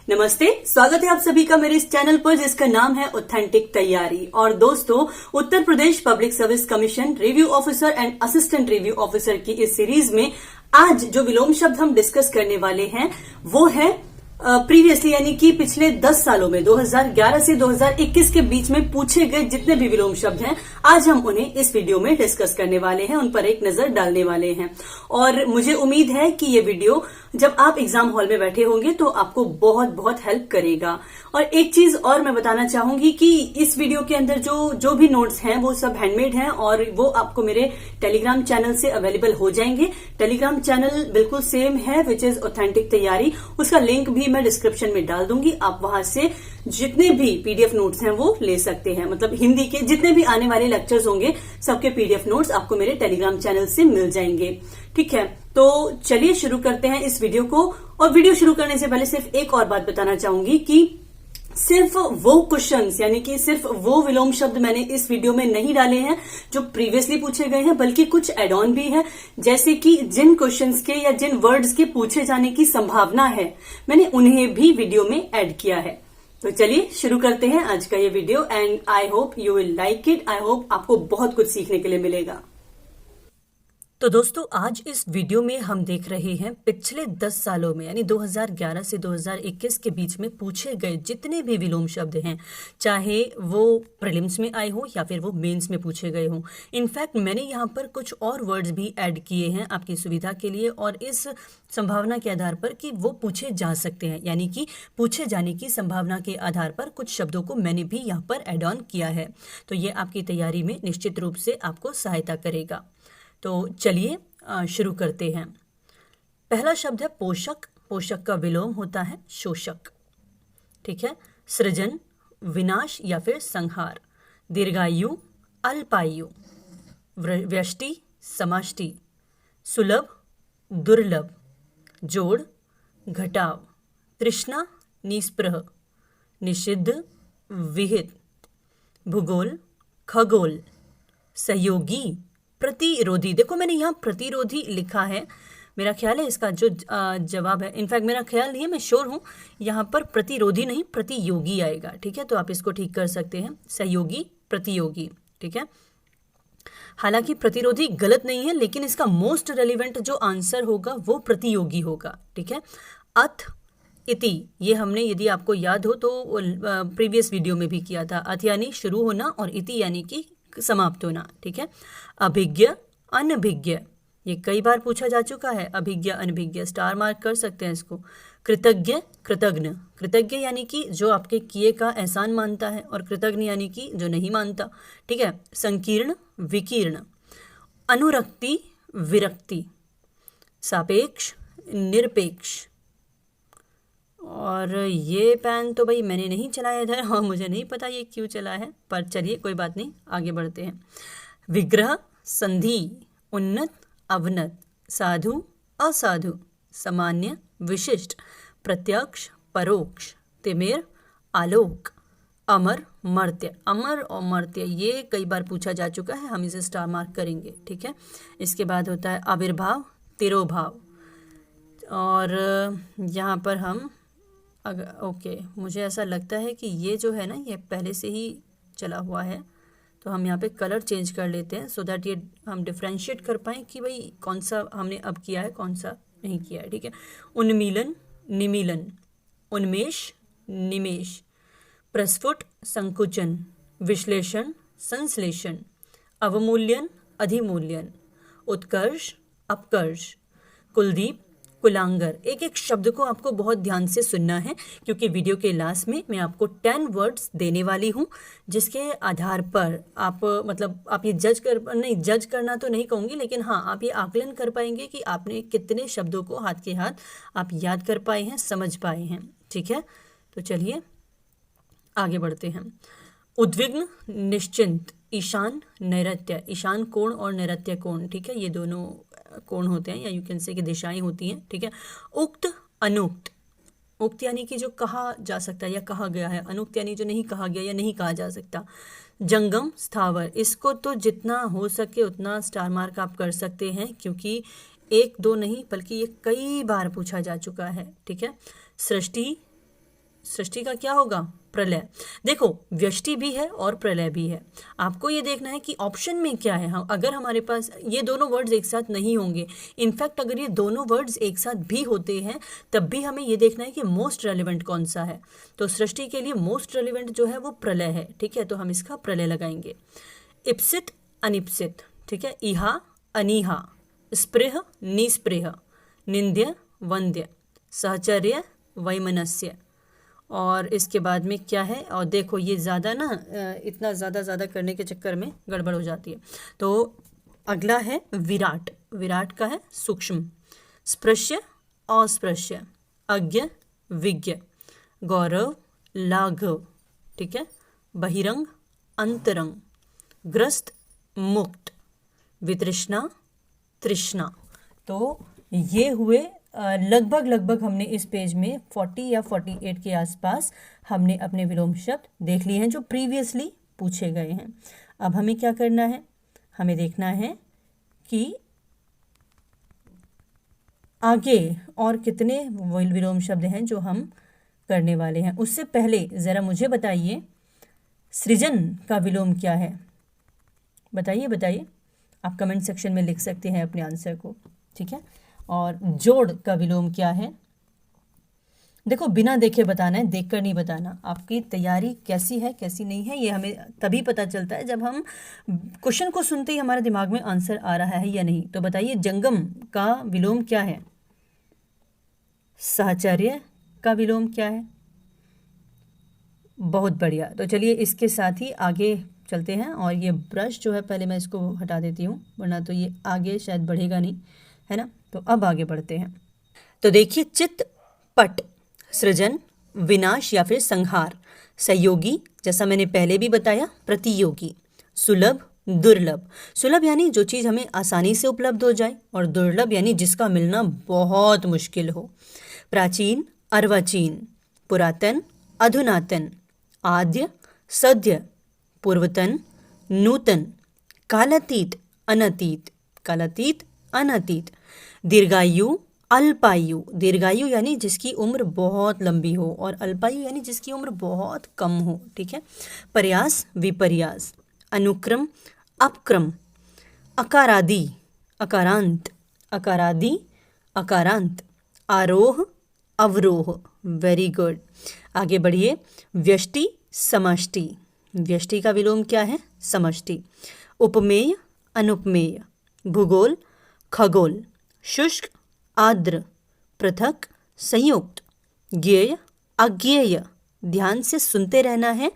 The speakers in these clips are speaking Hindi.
नमस्ते, स्वागत है आप सभी का मेरे इस चैनल पर जिसका नाम है ऑथेंटिक तैयारी। और दोस्तों, Uttar Pradesh public service commission review officer and assistant review officer की इस सीरीज में आज जो विलोम शब्द हम डिस्कस करने वाले हैं वो है प्रीवियसली, यानी कि पिछले 10 सालों में 2011 से 2021 के बीच में पूछे गए जितने भी विलोम शब्द हैं, आज हम उन्हें इस वीडियो में डिस्कस करने वाले हैं, उन पर एक नजर डालने वाले हैं। और मुझे उम्मीद है कि ये वीडियो जब आप एग्जाम हॉल में बैठे होंगे तो आपको बहुत बहुत हेल्प करेगा। और एक चीज और मैं बताना चाहूंगी कि इस वीडियो के अंदर जो भी नोट्स हैं वो सब हैंडमेड हैं और वो आपको मेरे टेलीग्राम चैनल से अवेलेबल हो जाएंगे। टेलीग्राम चैनल बिल्कुल सेम है, विच इज ऑथेंटिक तैयारी। उसका लिंक भी मैं डिस्क्रिप्शन में डाल दूंगी। आप वहां से जितने भी पीडीएफ नोट्स हैं वो ले सकते हैं। मतलब हिंदी के जितने भी आने वाले लेक्चर्स होंगे सबके पीडीएफ नोट्स आपको मेरे टेलीग्राम चैनल से मिल जाएंगे। ठीक है, तो चलिए शुरू करते हैं इस वीडियो को। और वीडियो शुरू करने से पहले सिर्फ एक और बात बताना चाहूंगी कि सिर्फ वो क्वेश्चंस, यानी कि सिर्फ वो विलोम शब्द मैंने इस वीडियो में नहीं डाले हैं जो प्रीवियसली पूछे गए हैं, बल्कि कुछ एड ऑन भी है। जैसे कि जिन क्वेश्चंस के या जिन वर्ड्स के पूछे जाने की संभावना है, मैंने उन्हें भी वीडियो में ऐड किया है। तो चलिए शुरू करते हैं आज का ये video and I hope you will like it. I hope आपको बहुत कुछ सीखने के लिए मिलेगा। तो दोस्तों, आज इस वीडियो में हम देख रहे हैं पिछले 10 सालों में, यानी 2011 से 2021 के बीच में पूछे गए जितने भी विलोम शब्द हैं, चाहे वो प्रीलिम्स में आए हो या फिर वो मेंस में पूछे गए हों। इनफैक्ट मैंने यहाँ पर कुछ और वर्ड्स भी ऐड किए हैं आपकी सुविधा के लिए, और इस संभावना के आधार पर कि वो पूछे जा सकते हैं, यानी कि पूछे जाने की संभावना के आधार पर कुछ शब्दों को मैंने भी यहाँ पर ऐड ऑन किया है। तो ये आपकी तैयारी में निश्चित रूप से आपको सहायता करेगा। तो चलिए शुरू करते हैं। पहला शब्द है पोषक। पोषक का विलोम होता है शोषक। ठीक है। सृजन, विनाश या फिर संहार। दीर्घायु, अल्पायु। व्यष्टि, समष्टि। सुलभ, दुर्लभ। जोड़, घटाव। तृष्णा, निस्पृह। निषिद्ध, विहित। भूगोल, खगोल। सहयोगी, प्रतिरोधी। देखो मैंने यहाँ प्रतिरोधी लिखा है, मेरा ख्याल है इसका जो जवाब है, इनफैक्ट मेरा ख्याल नहीं है, मैं श्योर हूँ, यहाँ पर प्रतिरोधी नहीं प्रतियोगी आएगा। ठीक है, तो आप इसको ठीक कर सकते हैं, सहयोगी, प्रतियोगी। ठीक है, हालांकि प्रतिरोधी गलत नहीं है, लेकिन इसका मोस्ट रेलिवेंट जो आंसर होगा वो प्रतियोगी होगा। ठीक है। अथ, इति, ये हमने, यदि आपको याद हो तो प्रीवियस वीडियो में भी किया था। अथ यानी शुरू होना और इति यानी कि समाप्त होना। ठीक है। अभिज्ञ, अनभिज्ञ, ये कई बार पूछा जा चुका है। अभिज्ञ, अनभिज्ञ, स्टार मार्क कर सकते हैं इसको। कृतज्ञ, कृतज्ञ। कृतज्ञ यानी कि जो आपके किए का एहसान मानता है, और कृतज्ञ यानी कि जो नहीं मानता। ठीक है। संकीर्ण, विकीर्ण। अनुरक्ति, विरक्ति। सापेक्ष, निरपेक्ष। और ये पेन तो भाई मैंने नहीं चलाया इधर, और मुझे नहीं पता ये क्यों चला है, पर चलिए कोई बात नहीं, आगे बढ़ते हैं। विग्रह, संधि। उन्नत, अवनत। साधु, असाधु। सामान्य, विशिष्ट। प्रत्यक्ष, परोक्ष। तिमिर, आलोक। अमर, मर्त्य। अमर और मर्त्य ये कई बार पूछा जा चुका है, हम इसे स्टार मार्क करेंगे। ठीक है। इसके बाद होता है आविर्भाव, तिरोभाव। और यहाँ पर हम ओके, मुझे ऐसा लगता है कि ये जो है ना, ये पहले से ही चला हुआ है, तो हम यहाँ पे कलर चेंज कर लेते हैं सो दैट ये हम डिफ्रेंशिएट कर पाएँ कि भाई कौन सा हमने अब किया है, कौन सा नहीं किया है। ठीक है। उन्मीलन, निमीलन। उन्मेष, निमेष। प्रस्फुट, संकुचन। विश्लेषण, संश्लेषण। अवमूल्यन, अधिमूल्यन। उत्कर्ष, अपकर्ष। कुलदीप, कुलांगर। एक एक शब्द को आपको बहुत ध्यान से सुनना है, क्योंकि वीडियो के लास्ट में मैं आपको 10 वर्ड्स देने वाली हूँ, जिसके आधार पर आप, मतलब आप ये जज करना तो नहीं कहूँगी, लेकिन हाँ आप ये आकलन कर पाएंगे कि आपने कितने शब्दों को हाथ के हाथ आप याद कर पाए हैं, समझ पाए हैं। ठीक है, तो चलिए आगे बढ़ते हैं। उद्विग्न, निश्चिंत। ईशान, नैऋत्य। ईशान कोण और नैऋत्य कोण, ठीक है, ये दोनों कोण होते हैं, या यू कैन से कि दिशाएं होती हैं। ठीक है। उक्त, अनुक्त। उक्त यानी कि जो कहा जा सकता है या कहा गया है, अनुक्त यानी जो नहीं कहा गया या नहीं कहा जा सकता। जंगम, स्थावर। इसको तो जितना हो सके उतना स्टार मार्क आप कर सकते हैं, क्योंकि एक दो नहीं बल्कि ये कई बार पूछा जा चुका है। ठीक है। सृष्टि, सृष्टि का क्या होगा? प्रलय। देखो व्यष्टि भी है और प्रलय भी है, आपको ये देखना है कि ऑप्शन में क्या है। हाँ, अगर हमारे पास ये दोनों वर्ड्स एक साथ नहीं होंगे, इनफैक्ट अगर ये दोनों वर्ड्स एक साथ भी होते हैं तब भी हमें ये देखना है कि मोस्ट रेलिवेंट कौन सा है। तो सृष्टि के लिए मोस्ट रेलिवेंट जो है वो प्रलय है, ठीक है, तो हम इसका प्रलय लगाएंगे। इप्सित अनिप्सित, ठीक है, इहा अनिहा, स्पृह निस्पृह, निंद्य वंद्य, सहचर्य वैमनस्य। और इसके बाद में क्या है, और देखो ये ज़्यादा ना इतना ज़्यादा करने के चक्कर में गड़बड़ हो जाती है। तो अगला है विराट। विराट का है सूक्ष्म, स्पृश्य अस्पृश्य, अज्ञ विज्ञ, गौरव लाघव, ठीक है, बहिरंग अंतरंग, ग्रस्त मुक्त, वितृष्णा तृष्णा। तो ये हुए लगभग हमने इस पेज में 40 या 48 के आसपास हमने अपने विलोम शब्द देख लिए हैं जो प्रीवियसली पूछे गए हैं। अब हमें क्या करना है, हमें देखना है कि आगे और कितने विलोम शब्द हैं जो हम करने वाले हैं। उससे पहले ज़रा मुझे बताइए सृजन का विलोम क्या है? बताइए, आप कमेंट सेक्शन में लिख सकते हैं अपने आंसर को, ठीक है। और जोड़ का विलोम क्या है? देखो बिना देखे बताना है, देखकर नहीं बताना। आपकी तैयारी कैसी है कैसी नहीं है ये हमें तभी पता चलता है जब हम क्वेश्चन को सुनते ही हमारे दिमाग में आंसर आ रहा है या नहीं। तो बताइए जंगम का विलोम क्या है? साहचर्य का विलोम क्या है? बहुत बढ़िया। तो चलिए इसके साथ ही आगे चलते हैं। और ये ब्रश जो है पहले मैं इसको हटा देती हूँ, वरना तो ये आगे शायद बढ़ेगा नहीं, है ना। तो अब आगे बढ़ते हैं। तो देखिए चित्त पट, सृजन, विनाश या फिर संहार, सहयोगी जैसा मैंने पहले भी बताया, प्रतियोगी, सुलभ दुर्लभ। सुलभ यानी जो चीज़ हमें आसानी से उपलब्ध हो जाए, और दुर्लभ यानी जिसका मिलना बहुत मुश्किल हो। प्राचीन अर्वाचीन, पुरातन अधुनातन, आद्य सद्य, पूर्वतन नूतन, कालातीत अनतीत, कालातीत अनतीत, दीर्घायु अल्पायु। दीर्घायु यानी जिसकी उम्र बहुत लंबी हो, और अल्पायु यानी जिसकी उम्र बहुत कम हो, ठीक है। प्रयास विपर्यास, अनुक्रम अपक्रम, अकारादि अकारांत, अकारादि अकारांत, आरोह अवरोह। Very good. आगे बढ़िए। व्यष्टि समष्टि, व्यष्टि का विलोम क्या है? समष्टि। उपमेय अनुपमेय, भूगोल खगोल, शुष्क आर्द्र, पृथक संयुक्त, ज्ञेय अज्ञेय। ध्यान से सुनते रहना है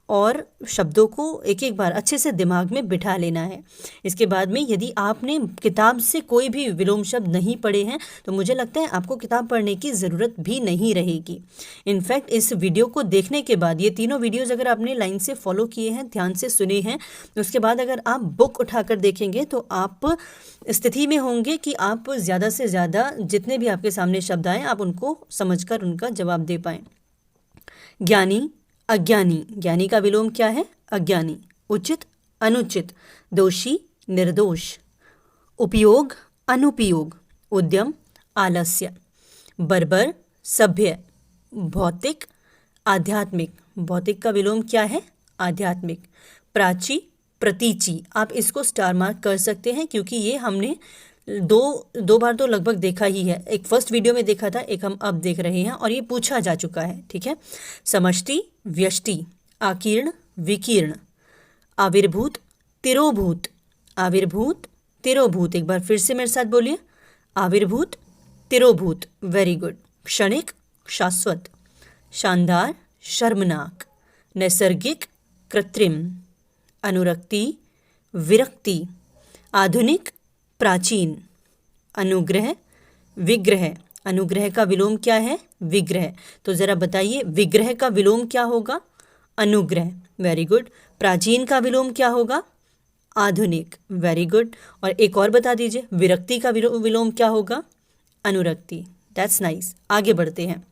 और शब्दों को एक एक बार अच्छे से दिमाग में बिठा लेना है। इसके बाद में यदि आपने किताब से कोई भी विलोम शब्द नहीं पढ़े हैं तो मुझे लगता है आपको किताब पढ़ने की ज़रूरत भी नहीं रहेगी। इनफैक्ट इस वीडियो को देखने के बाद, ये तीनों वीडियोज़ अगर आपने लाइन से फॉलो किए हैं, ध्यान से सुने हैं, उसके बाद अगर आप बुक उठाकर देखेंगे तो आप स्थिति में होंगे कि आप ज़्यादा से ज़्यादा जितने भी आपके सामने शब्द आए आप उनको समझकर उनका जवाब दे पाएँ। ज्ञानी अज्ञानी, ज्ञानी का विलोम क्या है? अज्ञानी। उचित अनुचित, दोषी निर्दोष, उपयोग अनुपयोग, उद्यम आलस्य, बर्बर सभ्य, भौतिक आध्यात्मिक। भौतिक का विलोम क्या है? आध्यात्मिक। प्राची प्रतीची, आप इसको स्टार मार्क कर सकते हैं क्योंकि ये हमने दो बार तो लगभग देखा ही है। एक फर्स्ट वीडियो में देखा था, एक हम अब देख रहे हैं, और ये पूछा जा चुका है, ठीक है। समष्टि व्यष्टि, आकीर्ण विकीर्ण, आविर्भूत तिरोभूत, आविर्भूत तिरोभूत। एक बार फिर से मेरे साथ बोलिए, आविर्भूत तिरोभूत। Very good. क्षणिक शाश्वत, शानदार शर्मनाक, नैसर्गिक कृत्रिम, अनुरक्ति विरक्ति, आधुनिक प्राचीन, अनुग्रह विग्रह। अनुग्रह का विलोम क्या है? विग्रह। तो ज़रा बताइए विग्रह का विलोम क्या होगा? अनुग्रह। Very good. प्राचीन का विलोम क्या होगा? आधुनिक। Very good. और एक और बता दीजिए, विरक्ति का विलोम क्या होगा? अनुरक्ति। That's nice. आगे बढ़ते हैं।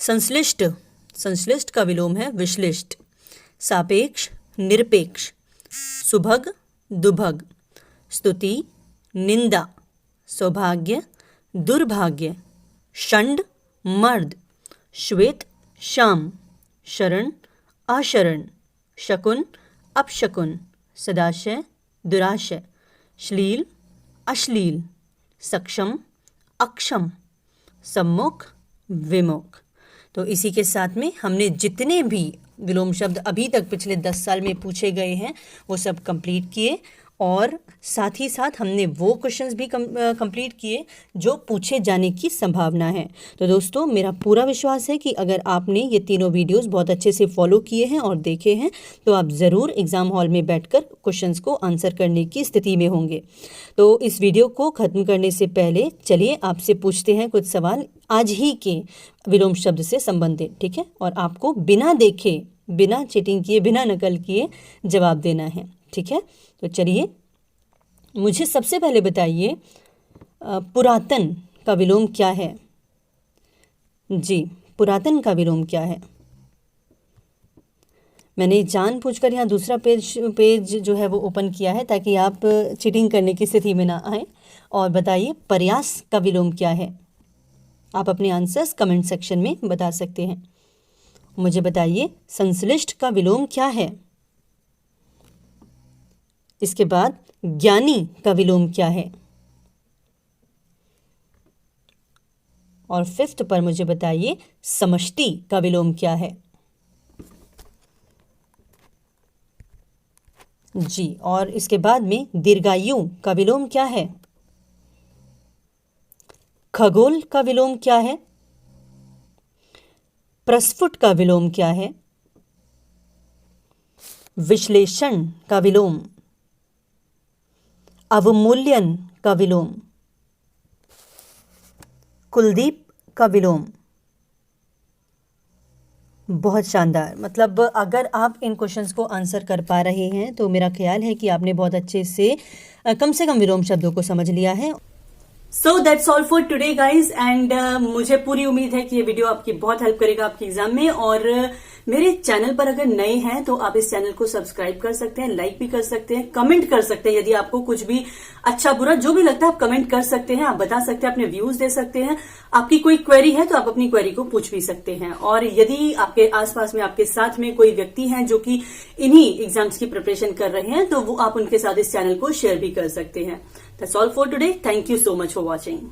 संश्लिष्ट, संश्लिष्ट का विलोम है विश्लिष्ट। सापेक्ष निरपेक्ष, सुभग दुभग, स्तुति निंदा, सौभाग्य दुर्भाग्य, षंड मर्द, श्वेत शाम, शरण, अशरण, शकुन, अपशकुन, सदाशय, दुराशय, श्लील, अश्लील, सक्षम, अक्षम, सम्मुख, विमुख। तो इसी के साथ में हमने जितने भी विलोम शब्द अभी तक पिछले 10 साल में पूछे गए हैं वो सब कंप्लीट किए, और साथ ही साथ हमने वो क्वेश्चंस भी कंप्लीट किए जो पूछे जाने की संभावना है। तो दोस्तों, मेरा पूरा विश्वास है कि अगर आपने ये तीनों वीडियोस बहुत अच्छे से फॉलो किए हैं और देखे हैं तो आप ज़रूर एग्ज़ाम हॉल में बैठकर क्वेश्चंस को आंसर करने की स्थिति में होंगे। तो इस वीडियो को ख़त्म करने से पहले चलिए आपसे पूछते हैं कुछ सवाल आज ही के विलोम शब्द से संबंधित, ठीक है? और आपको बिना देखे, बिना चीटिंग किए, बिना नकल किए जवाब देना है, ठीक है? तो चलिए, मुझे सबसे पहले बताइए पुरातन का विलोम क्या है? जी, पुरातन का विलोम क्या है? मैंने जानबूझकर यहाँ दूसरा पेज जो है वो ओपन किया है ताकि आप चीटिंग करने की स्थिति में ना आए। और बताइए प्रयास का विलोम क्या है? आप अपने आंसर्स कमेंट सेक्शन में बता सकते हैं। मुझे बताइए संश्लिष्ट का विलोम क्या है? इसके बाद ज्ञानी का विलोम क्या है? और 5th पर मुझे बताइए समष्टि का विलोम क्या है? जी, और इसके बाद में दीर्घायु का विलोम क्या है? खगोल का विलोम क्या है? प्रस्फुट का विलोम क्या है? विश्लेषण का विलोम, अवमूल्यन का विलोम, कुलदीप का विलोम। बहुत शानदार। मतलब अगर आप इन क्वेश्चंस को आंसर कर पा रहे हैं तो मेरा ख्याल है कि आपने बहुत अच्छे से कम विलोम शब्दों को समझ लिया है। So that's all for today guys, and मुझे पूरी उम्मीद है कि ये वीडियो आपकी बहुत हेल्प करेगा आपके एग्जाम में। और मेरे चैनल पर अगर नए हैं तो आप इस चैनल को सब्सक्राइब कर सकते हैं, लाइक भी कर सकते हैं, कमेंट कर सकते हैं। यदि आपको कुछ भी अच्छा बुरा जो भी लगता है आप कमेंट कर सकते हैं, आप बता सकते हैं, अपने व्यूज दे सकते हैं। आपकी कोई क्वेरी है तो आप अपनी क्वेरी को पूछ भी सकते हैं। और यदि आपके आसपास में, आपके साथ में कोई व्यक्ति हैं जो कि इन्हीं एग्जाम्स की प्रिपरेशन कर रहे हैं तो वो आप उनके साथ इस चैनल को शेयर भी कर सकते हैं। That's all for today. Thank you so much for watching.